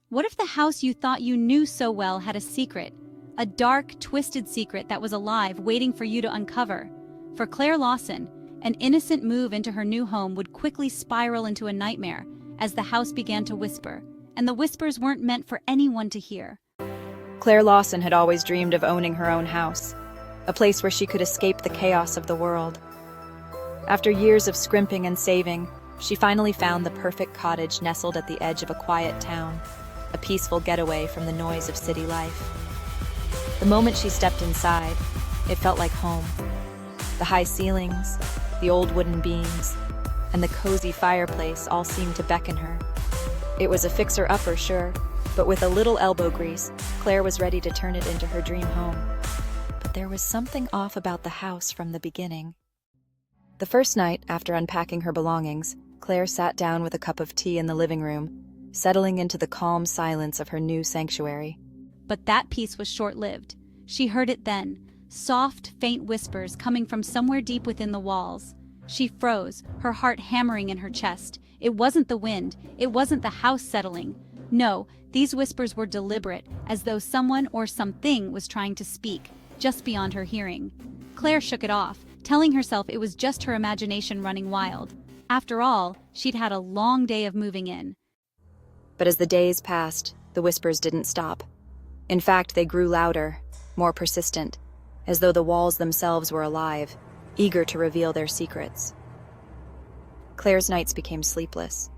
What if the house you thought you knew so well had a secret? A dark, twisted secret that was alive, waiting for you to uncover. For Claire Lawson, an innocent move into her new home would quickly spiral into a nightmare as the house began to whisper, and the whispers weren't meant for anyone to hear. Claire Lawson had always dreamed of owning her own house, a place where she could escape the chaos of the world. After years of scrimping and saving, she finally found the perfect cottage nestled at the edge of a quiet town, a peaceful getaway from the noise of city life. The moment she stepped inside, it felt like home. The high ceilings, the old wooden beams, and the cozy fireplace all seemed to beckon her. It was a fixer-upper, sure, but with a little elbow grease, Claire was ready to turn it into her dream home. But there was something off about the house from the beginning. The first night, after unpacking her belongings, Claire sat down with a cup of tea in the living room, settling into the calm silence of her new sanctuary. But that peace was short-lived. She heard it then, soft, faint whispers coming from somewhere deep within the walls. She froze, her heart hammering in her chest. It wasn't the wind, it wasn't the house settling. No, these whispers were deliberate, as though someone or something was trying to speak, just beyond her hearing. Claire shook it off, telling herself it was just her imagination running wild. After all, she'd had a long day of moving in. But as the days passed, the whispers didn't stop. In fact, they grew louder, more persistent, as though the walls themselves were alive, eager to reveal their secrets. Claire's nights became sleepless.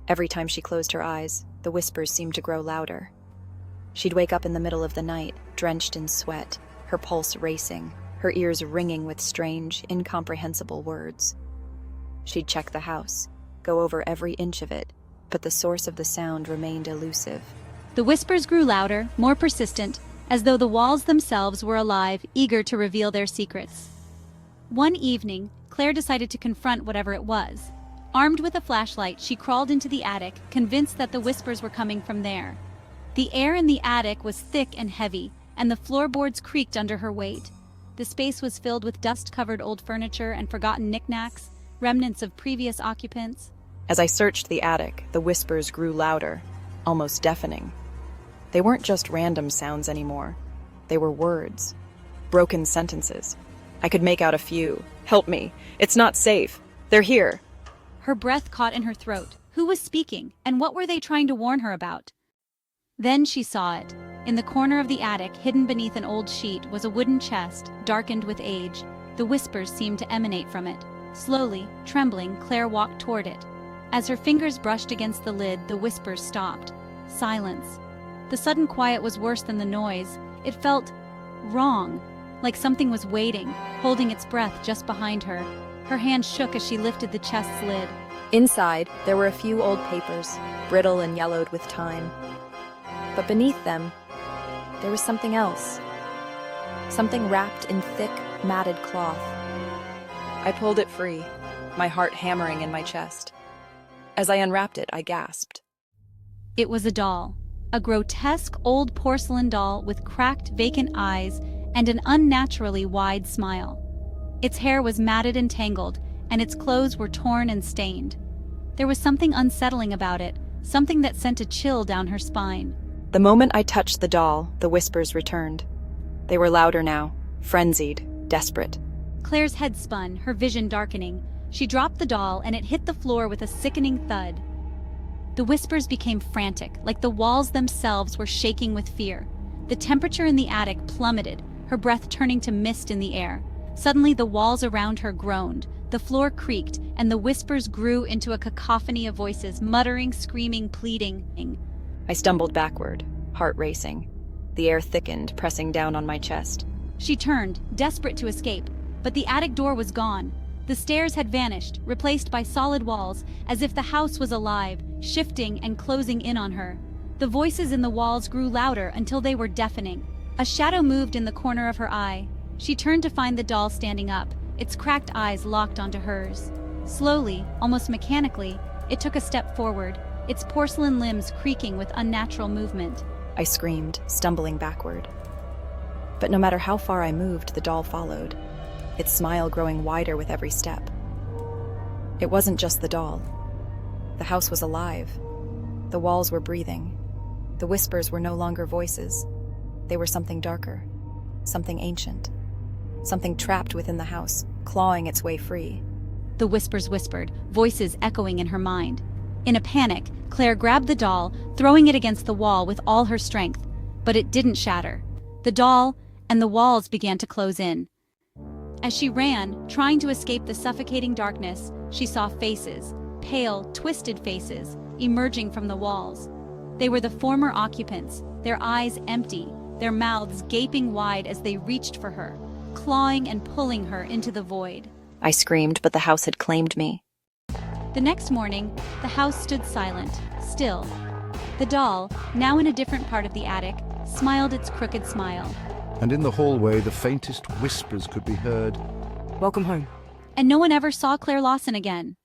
Every time she closed her eyes, the whispers seemed to grow louder. She'd wake up in the middle of the night, drenched in sweat, her pulse racing, her ears ringing with strange, incomprehensible words. She'd check the house, go over every inch of it, but the source of the sound remained elusive. The whispers grew louder, more persistent, as though the walls themselves were alive, eager to reveal their secrets. One evening, Claire decided to confront whatever it was. Armed with a flashlight, she crawled into the attic, convinced that the whispers were coming from there. The air in the attic was thick and heavy, and the floorboards creaked under her weight. The space was filled with dust-covered old furniture and forgotten knickknacks, remnants of previous occupants. As I searched the attic, the whispers grew louder, almost deafening. They weren't just random sounds anymore. They were words, broken sentences. I could make out a few. "Help me. It's not safe. They're here." Her breath caught in her throat. Who was speaking, and what were they trying to warn her about? Then she saw it. In the corner of the attic, hidden beneath an old sheet, was a wooden chest, darkened with age. The whispers seemed to emanate from it. Slowly, trembling, Claire walked toward it. As her fingers brushed against the lid, the whispers stopped. Silence. The sudden quiet was worse than the noise. It felt wrong, like something was waiting, holding its breath just behind her. Her hand shook as she lifted the chest's lid. Inside, there were a few old papers, brittle and yellowed with time. But beneath them, there was something else. Something wrapped in thick, matted cloth. I pulled it free, my heart hammering in my chest. As I unwrapped it, I gasped. It was a doll. A grotesque old porcelain doll with cracked, vacant eyes and an unnaturally wide smile. Its hair was matted and tangled, and its clothes were torn and stained. There was something unsettling about it, something that sent a chill down her spine. The moment I touched the doll, the whispers returned. They were louder now, frenzied, desperate. Claire's head spun, her vision darkening. She dropped the doll, and it hit the floor with a sickening thud. The whispers became frantic, like the walls themselves were shaking with fear. The temperature in the attic plummeted, her breath turning to mist in the air. Suddenly, the walls around her groaned, the floor creaked, and the whispers grew into a cacophony of voices, muttering, screaming, pleading. I stumbled backward, heart racing. The air thickened, pressing down on my chest. She turned, desperate to escape, but the attic door was gone. The stairs had vanished, replaced by solid walls, as if the house was alive, shifting and closing in on her. The voices in the walls grew louder until they were deafening. A shadow moved in the corner of her eye. She turned to find the doll standing up, its cracked eyes locked onto hers. Slowly, almost mechanically, it took a step forward, its porcelain limbs creaking with unnatural movement. I screamed, stumbling backward. But no matter how far I moved, the doll followed, its smile growing wider with every step. It wasn't just the doll. The house was alive. The walls were breathing, The whispers were no longer voices. They were something darker, something ancient, something trapped within the house, clawing its way free. The whispers whispered, voices echoing in her mind. In a panic, Claire grabbed the doll, throwing it against the wall with all her strength. But it didn't shatter. The doll and the walls began to close in. As she ran, trying to escape the suffocating darkness, she saw faces, pale, twisted faces, emerging from the walls. They were the former occupants, their eyes empty, their mouths gaping wide as they reached for her, clawing and pulling her into the void. I screamed, but the house had claimed me. The next morning, the house stood silent, still. The doll, now in a different part of the attic, smiled its crooked smile. And in the hallway, the faintest whispers could be heard. Welcome home. And no one ever saw Claire Lawson again.